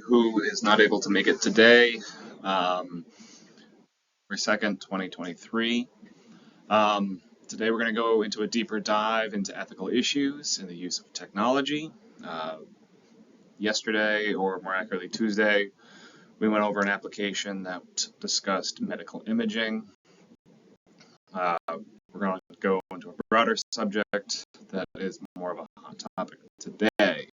who is not able to make it today, um, for 2nd, 2023. Today we're going to go into a deeper dive into ethical issues and the use of technology. Yesterday, or more accurately Tuesday, we went over an application that discussed medical imaging. We're going to go into a broader subject that is more of a hot topic today.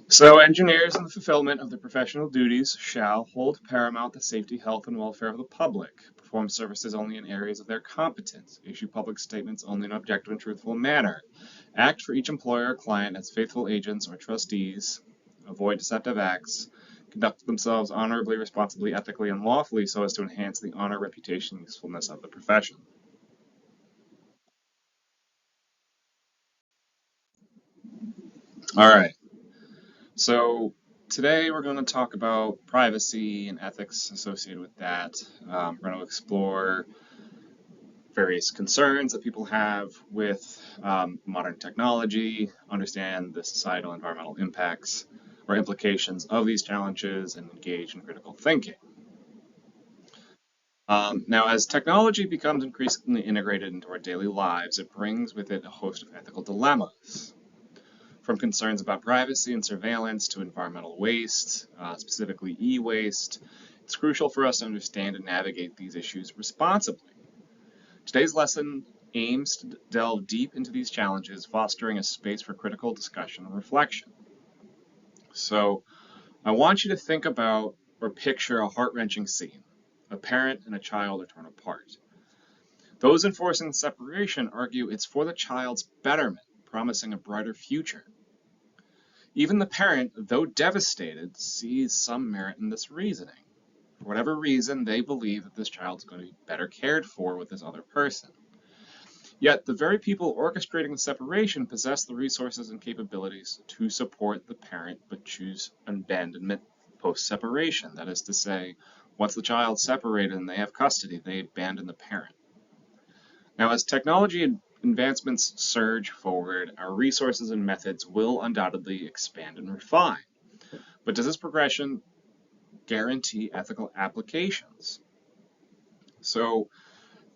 So, engineers in the fulfillment of their professional duties shall hold paramount the safety, health, and welfare of the public, perform services only in areas of their competence, issue public statements only in an objective and truthful manner, act for each employer or client as faithful agents or trustees, avoid deceptive acts, conduct themselves honorably, responsibly, ethically, and lawfully so as to enhance the honor, reputation, and usefulness of the profession. All right. So today we're going to talk about privacy and ethics associated with that. We're going to explore various concerns that people have with modern technology, understand the societal environmental impacts or implications of these challenges, and engage in critical thinking. Now, as technology becomes increasingly integrated into our daily lives, it brings with it a host of ethical dilemmas. From concerns about privacy and surveillance to environmental waste, specifically e-waste, it's crucial for us to understand and navigate these issues responsibly. Today's lesson aims to delve deep into these challenges, fostering a space for critical discussion and reflection. So, I want you to think about or picture a heart-wrenching scene. A parent and a child are torn apart. Those enforcing separation argue it's for the child's betterment, promising a brighter future. Even the parent, though devastated, sees some merit in this reasoning. For whatever reason, they believe that this child is going to be better cared for with this other person. Yet, the very people orchestrating the separation possess the resources and capabilities to support the parent, but choose abandonment post-separation. That is to say, once the child's separated and they have custody, they abandon the parent. Now, as technology advancements surge forward, our resources and methods will undoubtedly expand and refine. But does this progression guarantee ethical applications? So,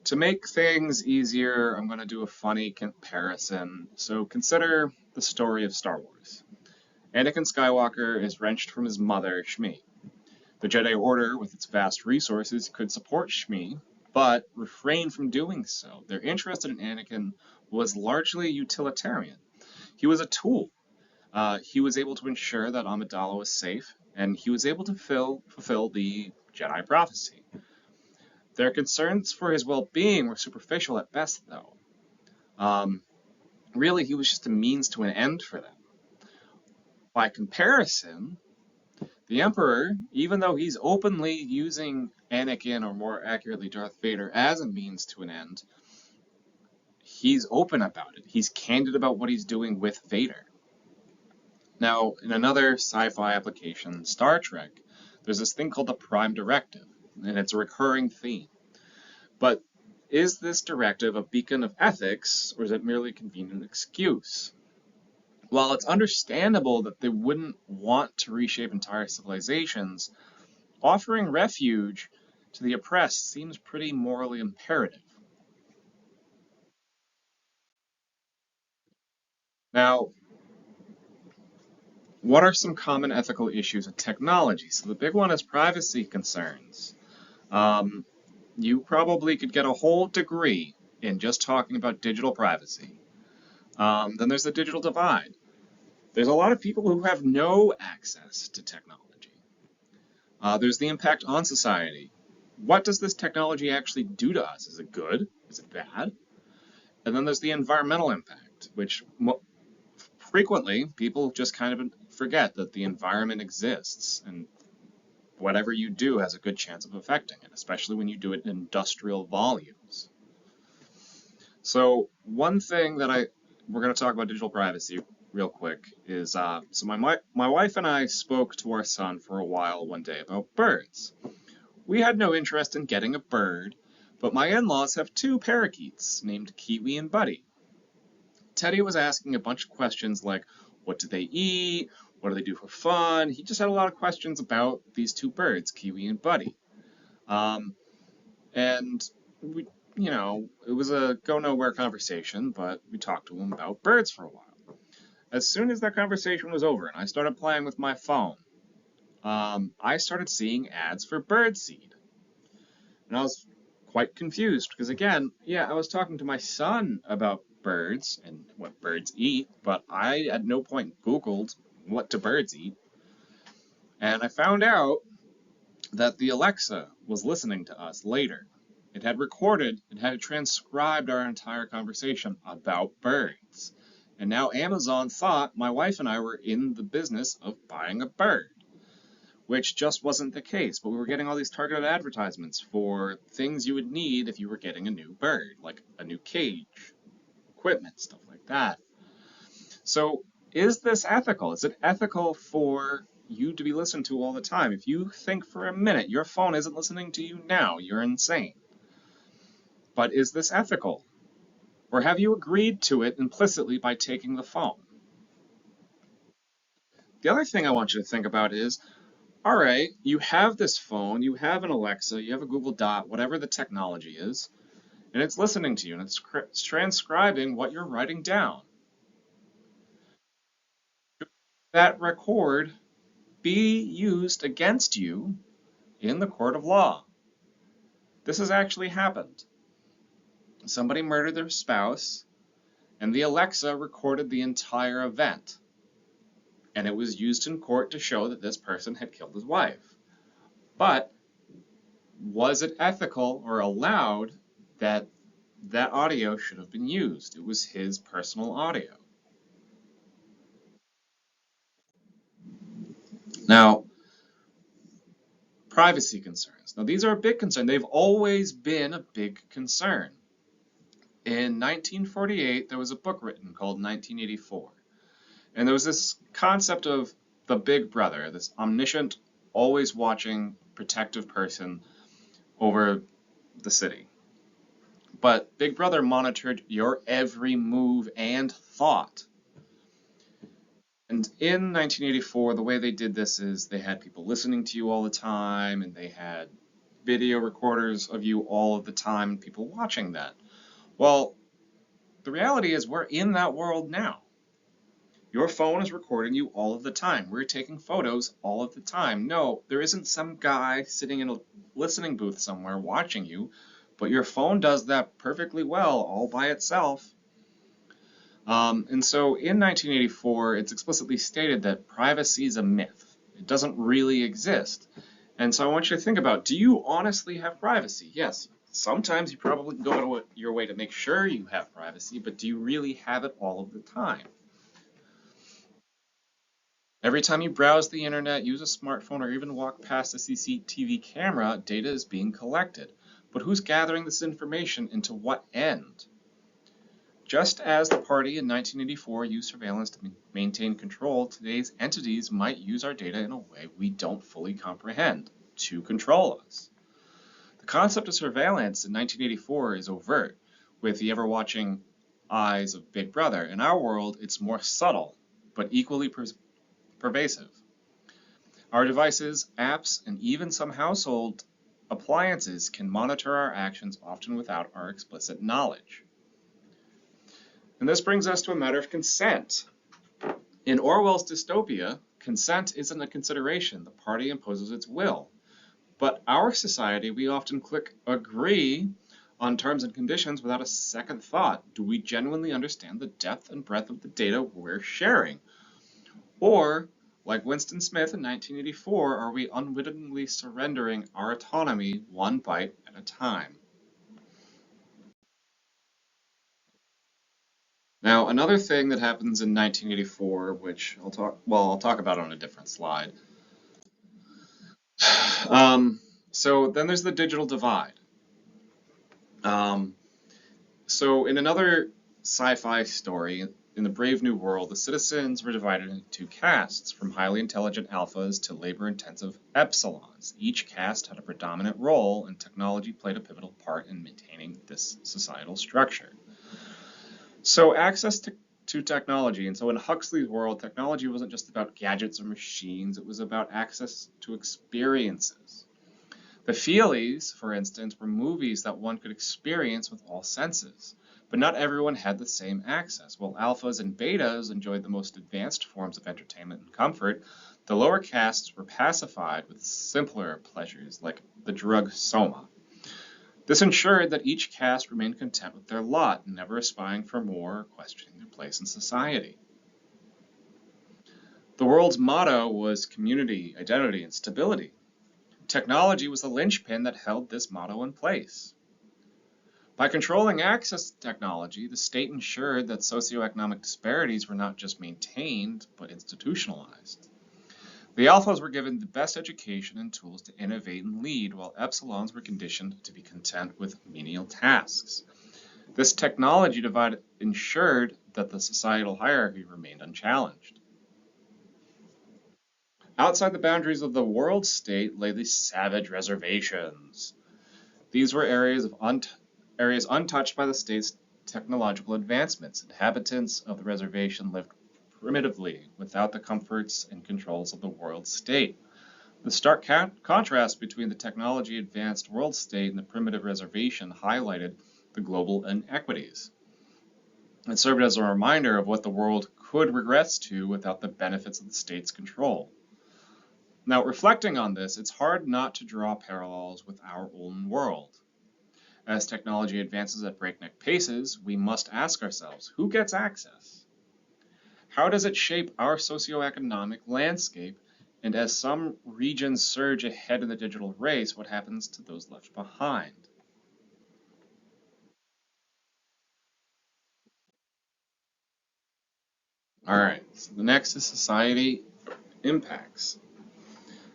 to make things easier, I'm going to do a funny comparison. So, consider the story of Star Wars. Anakin Skywalker is wrenched from his mother, Shmi. The Jedi Order, with its vast resources, could support Shmi, but refrain from doing so. Their interest in Anakin was largely utilitarian. He was a tool. He was able to ensure that Amidala was safe, and he was able to fulfill the Jedi prophecy. Their concerns for his well-being were superficial at best, though. Really, he was just a means to an end for them. By comparison, the Emperor, even though he's openly using Anakin, or more accurately Darth Vader, as a means to an end, he's open about it. He's candid about what he's doing with Vader. Now, in another sci-fi application, Star Trek, there's this thing called the Prime Directive, and it's a recurring theme. But is this directive a beacon of ethics, or is it merely a convenient excuse? While it's understandable that they wouldn't want to reshape entire civilizations, offering refuge to the oppressed seems pretty morally imperative. Now, what are some common ethical issues with technology? So the big one is privacy concerns. You probably could get a whole degree in just talking about digital privacy. Then there's the digital divide. There's a lot of people who have no access to technology. There's the impact on society. What does this technology actually do to us? Is it good? Is it bad? And then there's the environmental impact, which frequently people just kind of forget that the environment exists, and whatever you do has a good chance of affecting it, especially when you do it in industrial volumes. So one thing that we're going to talk about digital privacy real quick is, so my wife and I spoke to our son for a while one day about birds. We had no interest in getting a bird, but my in-laws have two parakeets named Kiwi and Buddy. Teddy was asking a bunch of questions like, what do they eat? What do they do for fun? He just had a lot of questions about these two birds, Kiwi and Buddy. Um, and we, it was a go nowhere conversation, but we talked to him about birds for a while. As soon as that conversation was over and I started playing with my phone, I started seeing ads for birdseed. And I was quite confused because, again, yeah, I was talking to my son about birds and what birds eat, but I at no point Googled what do birds eat. And I found out that the Alexa was listening to us later. It had transcribed our entire conversation about birds. And now Amazon thought my wife and I were in the business of buying a bird, which just wasn't the case. But we were getting all these targeted advertisements for things you would need if you were getting a new bird, like a new cage, equipment, stuff like that. So is this ethical? Is it ethical for you to be listened to all the time? If you think for a minute your phone isn't listening to you now, you're insane. But is this ethical? Or have you agreed to it implicitly by taking the phone? The other thing I want you to think about is, all right, you have this phone, you have an Alexa, you have a Google Dot, whatever the technology is, and it's listening to you and it's transcribing what you're writing down. That record be used against you in the court of law. This has actually happened. Somebody murdered their spouse, and the Alexa recorded the entire event. And it was used in court to show that this person had killed his wife. But was it ethical or allowed that that audio should have been used? It was his personal audio. Now, privacy concerns. Now, these are a big concern. They've always been a big concern. In 1948, there was a book written called 1984. And there was this concept of the big brother, this omniscient, always watching, protective person over the city. But Big Brother monitored your every move and thought. And in 1984, the way they did this is they had people listening to you all the time, and they had video recorders of you all of the time, and people watching that. Well, the reality is we're in that world now. Your phone is recording you all of the time. We're taking photos all of the time. No, there isn't some guy sitting in a listening booth somewhere watching you, but your phone does that perfectly well all by itself. And so in 1984, it's explicitly stated that privacy is a myth. It doesn't really exist. And so I want you to think about, do you honestly have privacy? Yes, sometimes you probably go out of your way to make sure you have privacy, but do you really have it all of the time? Every time you browse the internet, use a smartphone, or even walk past a CCTV camera, data is being collected. But who's gathering this information and to what end? Just as the party in 1984 used surveillance to maintain control, today's entities might use our data in a way we don't fully comprehend, to control us. The concept of surveillance in 1984 is overt, with the ever-watching eyes of Big Brother. In our world, it's more subtle, but equally pervasive. Our devices, apps, and even some household appliances can monitor our actions, often without our explicit knowledge. And this brings us to a matter of consent. In Orwell's dystopia, consent isn't a consideration. The party imposes its will. But our society, we often click agree on terms and conditions without a second thought. Do we genuinely understand the depth and breadth of the data we're sharing? Or, like Winston Smith in 1984, are we unwittingly surrendering our autonomy one bite at a time? Now, another thing that happens in 1984, which I'll talk about on a different slide. So then there's the digital divide. So in another sci-fi story, in the Brave New World, the citizens were divided into two castes, from highly intelligent alphas to labor-intensive epsilons. Each caste had a predominant role, and technology played a pivotal part in maintaining this societal structure. So access to to technology. And so in Huxley's world, technology wasn't just about gadgets or machines, it was about access to experiences. The feelies, for instance, were movies that one could experience with all senses. But not everyone had the same access. While alphas and betas enjoyed the most advanced forms of entertainment and comfort, the lower castes were pacified with simpler pleasures like the drug soma. This ensured that each caste remained content with their lot, never aspiring for more or questioning their place in society. The world's motto was community, identity, and stability. Technology was the linchpin that held this motto in place. By controlling access to technology, the state ensured that socioeconomic disparities were not just maintained, but institutionalized. The alphas were given the best education and tools to innovate and lead, while epsilons were conditioned to be content with menial tasks. This technology divide ensured that the societal hierarchy remained unchallenged. Outside the boundaries of the world state lay the savage reservations. These were areas untouched by the state's technological advancements. Inhabitants of the reservation lived primitively, without the comforts and controls of the world state. The stark contrast between the technology advanced world state and the primitive reservation highlighted the global inequities. It served as a reminder of what the world could regress to without the benefits of the state's control. Now, reflecting on this, it's hard not to draw parallels with our own world. As technology advances at breakneck paces, we must ask ourselves, who gets access? How does it shape our socioeconomic landscape? And as some regions surge ahead in the digital race, what happens to those left behind? All right, so the next is society impacts.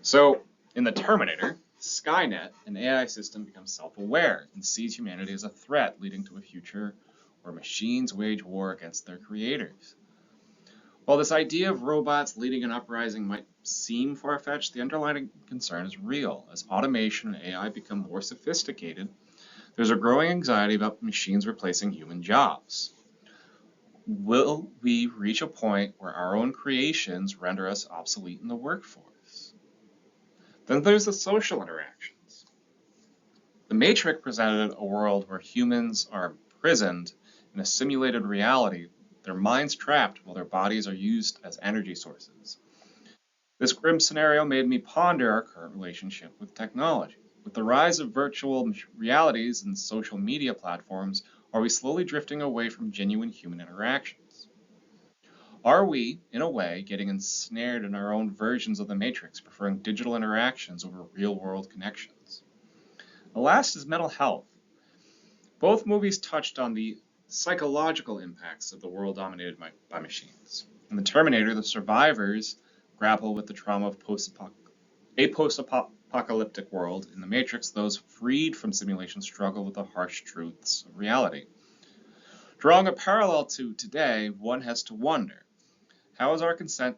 So, in the Terminator, Skynet, an AI system, becomes self-aware and sees humanity as a threat, leading to a future where machines wage war against their creators. While this idea of robots leading an uprising might seem far-fetched, the underlying concern is real. As automation and AI become more sophisticated, there's a growing anxiety about machines replacing human jobs. Will we reach a point where our own creations render us obsolete in the workforce? Then there's the social interactions. The Matrix presented a world where humans are imprisoned in a simulated reality, their minds trapped while their bodies are used as energy sources. This grim scenario made me ponder our current relationship with technology. With the rise of virtual realities and social media platforms, are we slowly drifting away from genuine human interactions? Are we, in a way, getting ensnared in our own versions of the Matrix, preferring digital interactions over real-world connections? The last is mental health. Both movies touched on the psychological impacts of the world dominated by machines. In The Terminator, the survivors grapple with the trauma of a post-apocalyptic world. In The Matrix, those freed from simulation struggle with the harsh truths of reality. Drawing a parallel to today, one has to wonder, how is our constant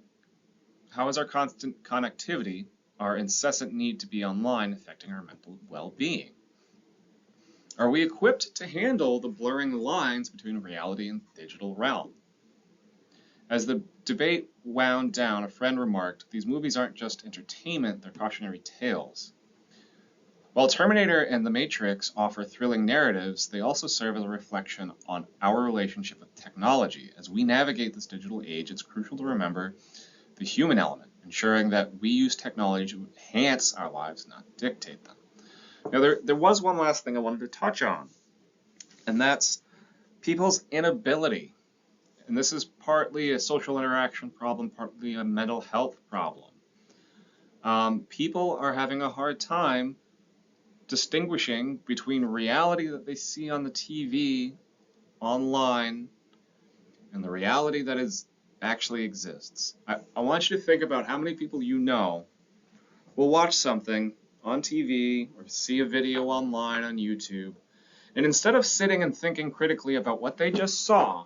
connectivity, our incessant need to be online, affecting our mental well-being? Are we equipped to handle the blurring lines between reality and digital realm? As the debate wound down, a friend remarked, these movies aren't just entertainment, they're cautionary tales. While Terminator and The Matrix offer thrilling narratives, they also serve as a reflection on our relationship with technology. As we navigate this digital age, it's crucial to remember the human element, ensuring that we use technology to enhance our lives, not dictate them. Now, there was one last thing I wanted to touch on, and that's people's inability. And this is partly a social interaction problem, partly a mental health problem. People are having a hard time distinguishing between reality that they see on the TV, online, and the reality that actually exists. I want you to think about how many people you know will watch something on TV or see a video online on YouTube, and instead of sitting and thinking critically about what they just saw,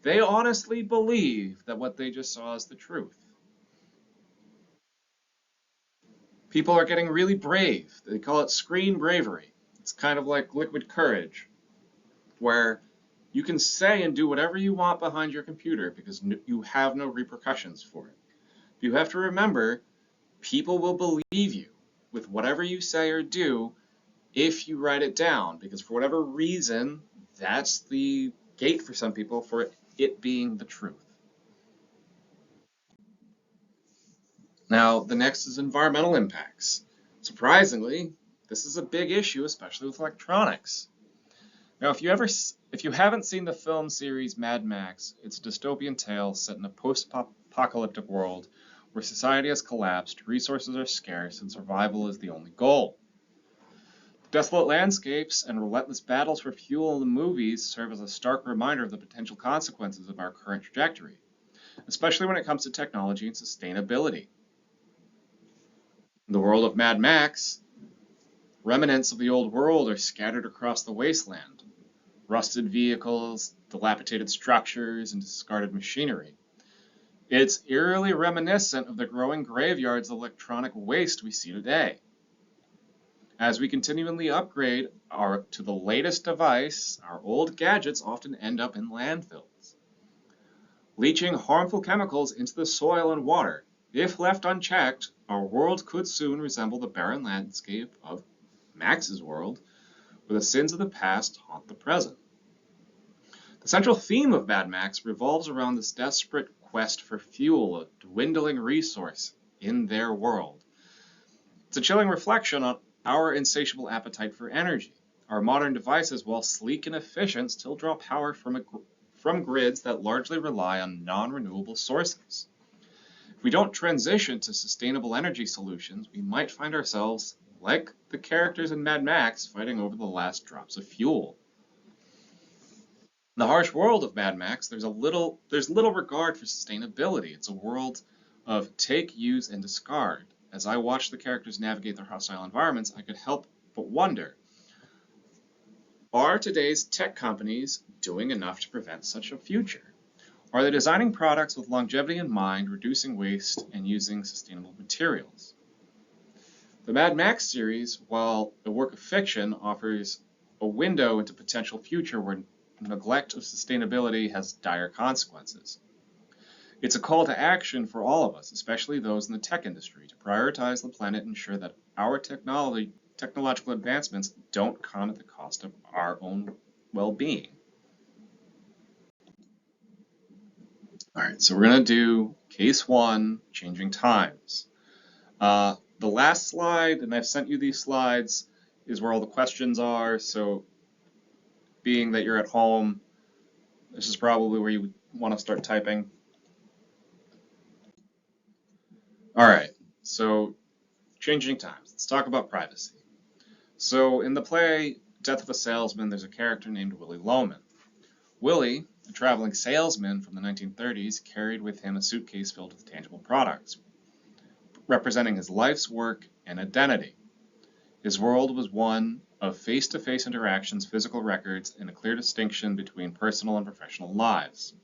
they honestly believe that what they just saw is the truth. People are getting really brave. They call it screen bravery. It's kind of like liquid courage, where You can say and do whatever you want behind your computer because you have no repercussions for it. You have to remember, people will believe you with whatever you say or do if you write it down, because for whatever reason, that's the gate for some people for it being the truth. Now, the next is environmental impacts. Surprisingly, this is a big issue, especially with electronics. Now, if you haven't seen the film series Mad Max, it's a dystopian tale set in a post-apocalyptic world where society has collapsed, resources are scarce, and survival is the only goal. Desolate landscapes and relentless battles for fuel in the movies serve as a stark reminder of the potential consequences of our current trajectory, especially when it comes to technology and sustainability. In the world of Mad Max, remnants of the old world are scattered across the wasteland. Rusted vehicles, dilapidated structures, and discarded machinery. It's eerily reminiscent of the growing graveyards of electronic waste we see today. As we continually upgrade to the latest device, our old gadgets often end up in landfills, leaching harmful chemicals into the soil and water. If left unchecked, our world could soon resemble the barren landscape of Max's world, where the sins of the past haunt the present. The central theme of Mad Max revolves around this desperate quest for fuel, a dwindling resource in their world. It's a chilling reflection on our insatiable appetite for energy. Our modern devices, while sleek and efficient, still draw power from grids that largely rely on non-renewable sources. If we don't transition to sustainable energy solutions, we might find ourselves, like the characters in Mad Max, fighting over the last drops of fuel. In the harsh world of Mad Max, there's little regard for sustainability. It's a world of take, use, and discard. As I watched the characters navigate their hostile environments, I could help but wonder, are today's tech companies doing enough to prevent such a future? Are they designing products with longevity in mind, reducing waste, and using sustainable materials? The Mad Max series, while a work of fiction, offers a window into potential future where neglect of sustainability has dire consequences. It's a call to action for all of us, especially those in the tech industry, to prioritize the planet and ensure that our technological advancements don't come at the cost of our own well-being. All right, so we're going to do case one, changing times. The last slide, and I've sent you these slides, is where all the questions are. So being that you're at home, this is probably where you want to start typing. All right, so changing times. Let's talk about privacy. So in the play Death of a Salesman, there's a character named Willy Loman. Willy, a traveling salesman from the 1930s, carried with him a suitcase filled with tangible products, representing his life's work and identity. His world was one of face-to-face interactions, physical records, and a clear distinction between personal and professional lives.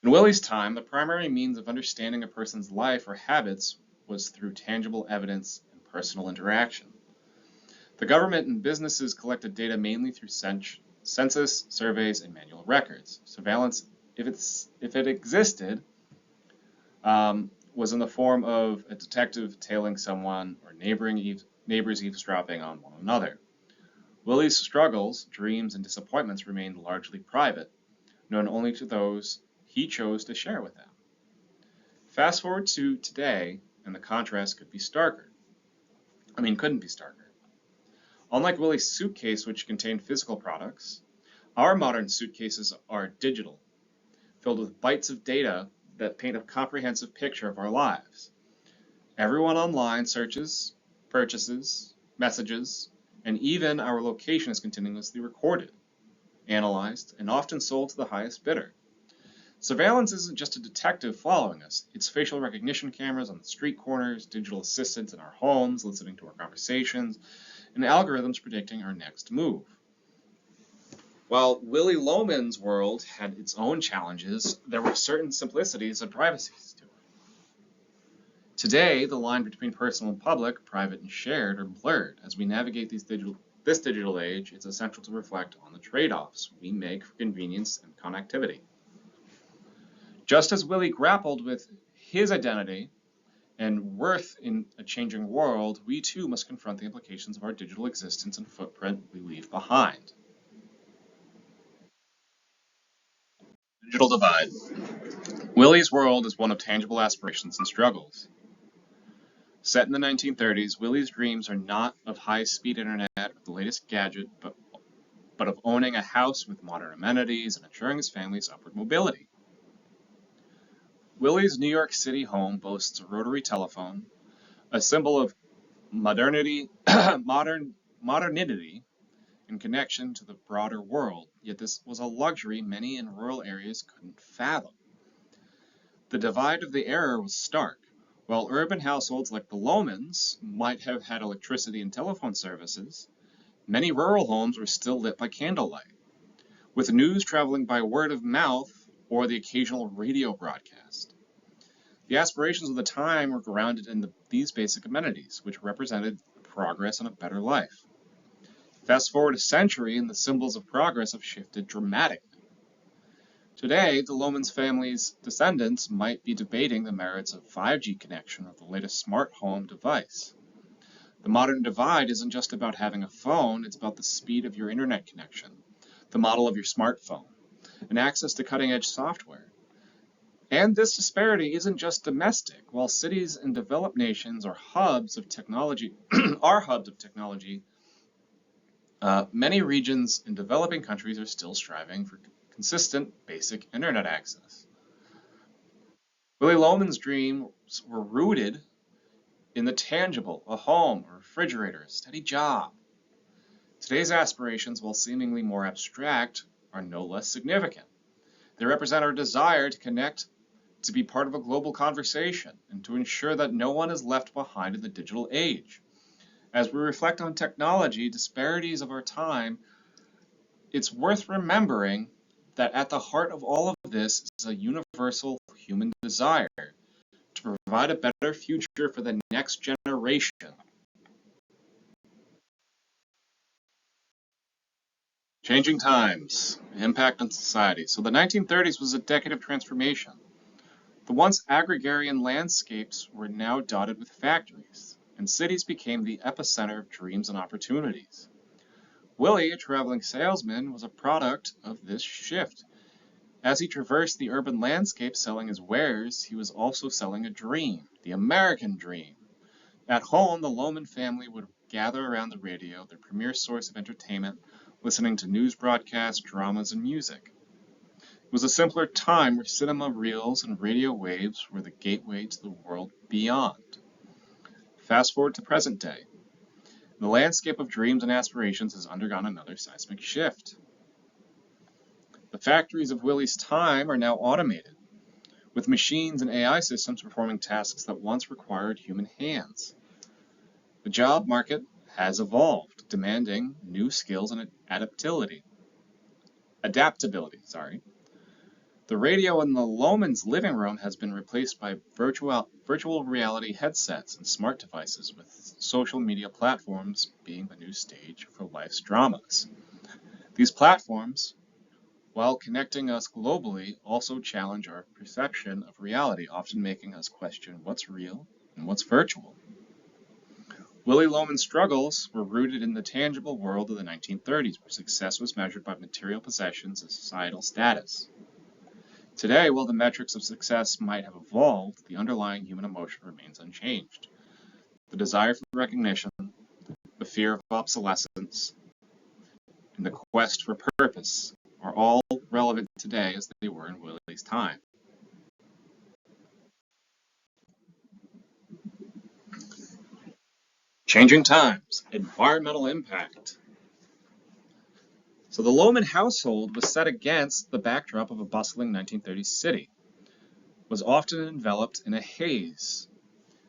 In Willy's time, the primary means of understanding a person's life or habits was through tangible evidence and personal interaction. The government and businesses collected data mainly through census, surveys, and manual records. Surveillance, if it existed, was in the form of a detective tailing someone or neighbors eavesdropping on one another. Willy's struggles, dreams, and disappointments remained largely private, known only to those he chose to share with them. Fast forward to today, and the contrast couldn't be starker. Unlike Willy's suitcase, which contained physical products, our modern suitcases are digital, filled with bytes of data that paint a comprehensive picture of our lives. Everyone online searches, purchases, messages, and even our location is continuously recorded, analyzed, and often sold to the highest bidder. Surveillance isn't just a detective following us. It's facial recognition cameras on the street corners, digital assistants in our homes listening to our conversations, and algorithms predicting our next move. While Willy Loman's world had its own challenges, there were certain simplicities and privacies to it. Today, the line between personal and public, private and shared, are blurred as we navigate this this digital age, it's essential to reflect on the trade-offs we make for convenience and connectivity. Just as Willie grappled with his identity and worth in a changing world, we too must confront the implications of our digital existence and footprint we leave behind. Digital divide. Willie's world is one of tangible aspirations and struggles. Set in the 1930s, Willie's dreams are not of high-speed internet or the latest gadget, but of owning a house with modern amenities and ensuring his family's upward mobility. Willie's New York City home boasts a rotary telephone, a symbol of modernity in connection to the broader world, yet this was a luxury many in rural areas couldn't fathom. The divide of the era was stark. While urban households like the Lomans might have had electricity and telephone services, many rural homes were still lit by candlelight, with news traveling by word of mouth or the occasional radio broadcast. The aspirations of the time were grounded in these basic amenities, which represented progress and a better life. Fast forward a century, and the symbols of progress have shifted dramatically. Today, the Lomans family's descendants might be debating the merits of 5G connection or the latest smart home device. The modern divide isn't just about having a phone, it's about the speed of your internet connection, the model of your smartphone, and access to cutting-edge software. And this disparity isn't just domestic. While cities in developed nations are hubs of technology, many regions in developing countries are still striving for consistent basic internet access. Willie Loman's dreams were rooted in the tangible, a home, a refrigerator, a steady job. Today's aspirations, while seemingly more abstract, are no less significant. They represent our desire to connect, to be part of a global conversation, and to ensure that no one is left behind in the digital age. As we reflect on technology, disparities of our time, it's worth remembering that at the heart of all of this is a universal human desire to provide a better future for the next generation. Changing times, impact on society. So the 1930s was a decade of transformation. The once agrarian landscapes were now dotted with factories, and cities became the epicenter of dreams and opportunities. Willie, a traveling salesman, was a product of this shift. As he traversed the urban landscape selling his wares, he was also selling a dream, the American dream. At home, the Loman family would gather around the radio, their premier source of entertainment, listening to news broadcasts, dramas, and music. It was a simpler time where cinema reels and radio waves were the gateway to the world beyond. Fast forward to present day. The landscape of dreams and aspirations has undergone another seismic shift. The factories of Willie's time are now automated, with machines and AI systems performing tasks that once required human hands. The job market has evolved, demanding new skills and adaptability. The radio in the Loman's living room has been replaced by virtual reality headsets and smart devices, with social media platforms being the new stage for life's dramas. These platforms, while connecting us globally, also challenge our perception of reality, often making us question what's real and what's virtual. Willie Loman's struggles were rooted in the tangible world of the 1930s, where success was measured by material possessions and societal status. Today, while the metrics of success might have evolved, the underlying human emotion remains unchanged. The desire for recognition, the fear of obsolescence, and the quest for purpose are all relevant today as they were in Willie's time. Changing times, environmental impact. So the Loman household was set against the backdrop of a bustling 1930s city, was often enveloped in a haze.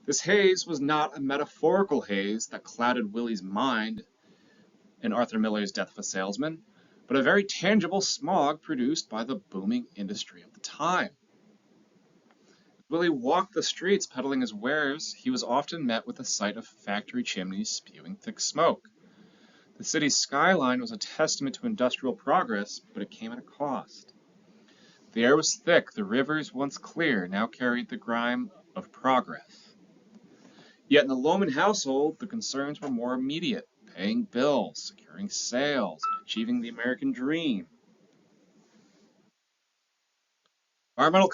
This haze was not a metaphorical haze that clouded Willie's mind in Arthur Miller's Death of a Salesman, but a very tangible smog produced by the booming industry of the time. As Willie walked the streets peddling his wares, he was often met with the sight of factory chimneys spewing thick smoke. The city's skyline was a testament to industrial progress, but it came at a cost. The air was thick, the rivers, once clear, now carried the grime of progress. Yet in the Loman household, the concerns were more immediate: paying bills, securing sales, and achieving the American dream. Environmental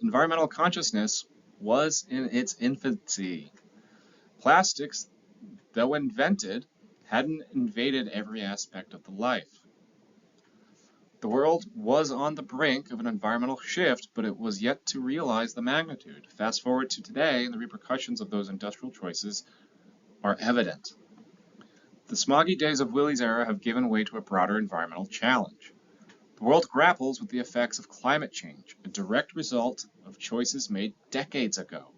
environmental consciousness was in its infancy. Plastics, though invented, hadn't invaded every aspect of the life. The world was on the brink of an environmental shift, but it was yet to realize the magnitude. Fast forward to today, and the repercussions of those industrial choices are evident. The smoggy days of Willie's era have given way to a broader environmental challenge. The world grapples with the effects of climate change, a direct result of choices made decades ago.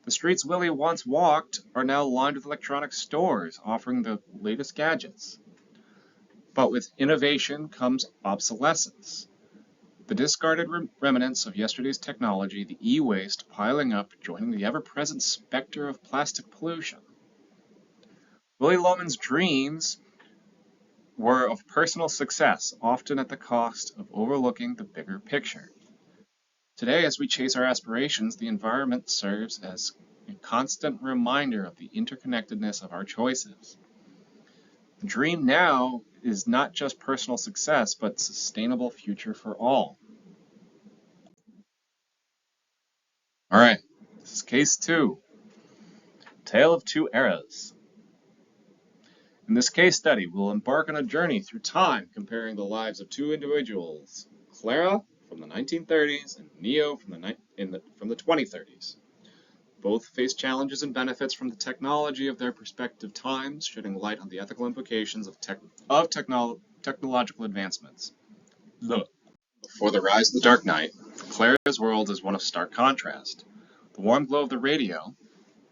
The streets Willie once walked are now lined with electronic stores offering the latest gadgets. But with innovation comes obsolescence. The discarded remnants of yesterday's technology, the e-waste piling up, joining the ever-present specter of plastic pollution. Willie Loman's dreams were of personal success, often at the cost of overlooking the bigger picture. Today, as we chase our aspirations, the environment serves as a constant reminder of the interconnectedness of our choices. The dream now is not just personal success, but sustainable future for all. All right, this is case 2, Tale of Two Eras. In this case study, we'll embark on a journey through time comparing the lives of two individuals, Clara from the 1930s and Neo from the 2030s. Both face challenges and benefits from the technology of their respective times, shedding light on the ethical implications of technological advancements. Look. Before the rise of the Dark Knight, Clara's world is one of stark contrast. The warm glow of the radio,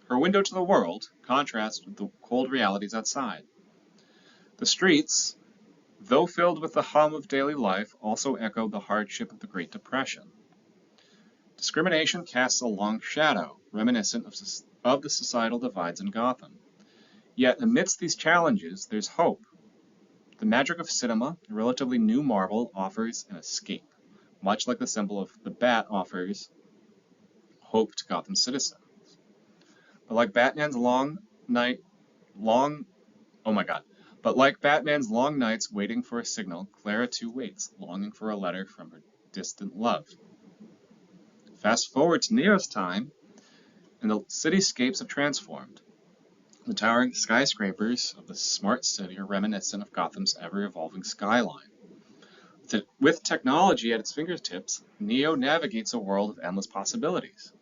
her window to the world, contrasts with the cold realities outside. The streets, though filled with the hum of daily life, also echo the hardship of the Great Depression. Discrimination casts a long shadow, reminiscent of the societal divides in Gotham. Yet amidst these challenges, there's hope. The magic of cinema, a relatively new marvel, offers an escape, much like the symbol of the bat offers hope to Gotham citizens. But like Batman's long nights waiting for a signal, Clara too waits, longing for a letter from her distant love. Fast forward to Neo's time, and the cityscapes have transformed. The towering skyscrapers of the smart city are reminiscent of Gotham's ever-evolving skyline. With technology at its fingertips, Neo navigates a world of endless possibilities.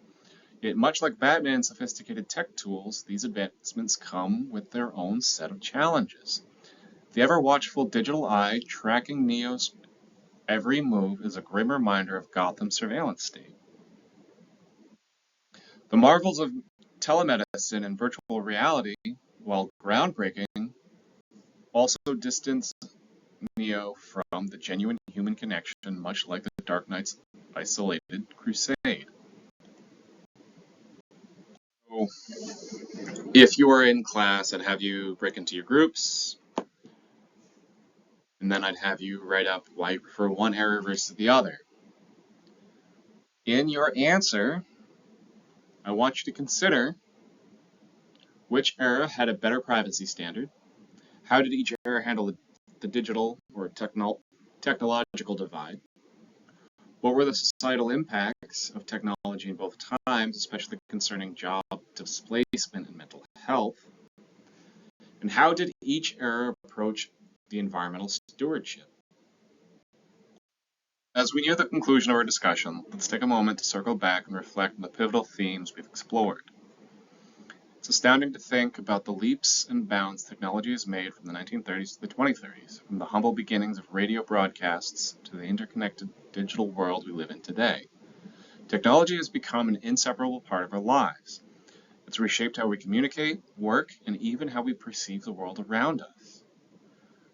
Yet much like Batman's sophisticated tech tools, these advancements come with their own set of challenges. The ever-watchful digital eye tracking Neo's every move is a grim reminder of Gotham's surveillance state. The marvels of telemedicine and virtual reality, while groundbreaking, also distance Neo from the genuine human connection, much like the Dark Knight's isolated crusade. So, if you are in class, I'd have you break into your groups, and then I'd have you write up why you prefer one era versus the other. In your answer, I want you to consider which era had a better privacy standard, how did each era handle the digital or technological divide, what were the societal impacts of technology in both times, especially concerning job displacement and mental health, and how did each era approach the environmental stewardship? As we near the conclusion of our discussion, let's take a moment to circle back and reflect on the pivotal themes we've explored. It's astounding to think about the leaps and bounds technology has made from the 1930s to the 2030s, from the humble beginnings of radio broadcasts to the interconnected digital world we live in today. Technology has become an inseparable part of our lives. It's reshaped how we communicate, work, and even how we perceive the world around us.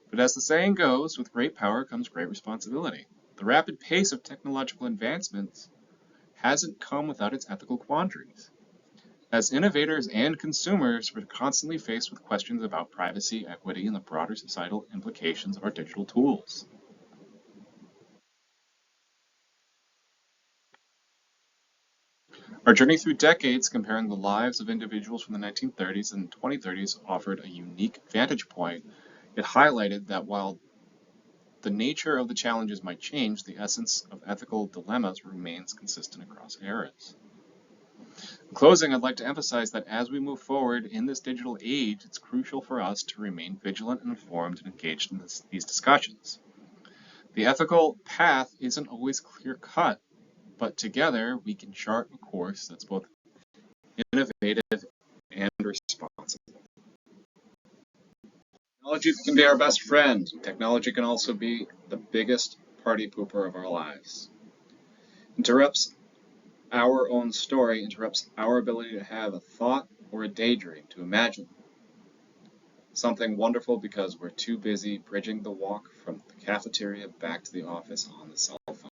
But as the saying goes, with great power comes great responsibility. The rapid pace of technological advancements hasn't come without its ethical quandaries. As innovators and consumers, we're constantly faced with questions about privacy, equity, and the broader societal implications of our digital tools. Our journey through decades comparing the lives of individuals from the 1930s and 2030s offered a unique vantage point. It highlighted that while the nature of the challenges might change, the essence of ethical dilemmas remains consistent across eras. In closing, I'd like to emphasize that as we move forward in this digital age, it's crucial for us to remain vigilant and informed and engaged in these discussions. The ethical path isn't always clear-cut, but together we can chart a course that's both innovative and responsible. Technology can be our best friend. Technology can also be the biggest party pooper of our lives. Interrupts our own story, interrupts our ability to have a thought or a daydream, to imagine something wonderful because we're too busy bridging the walk from the cafeteria back to the office on the cell phone.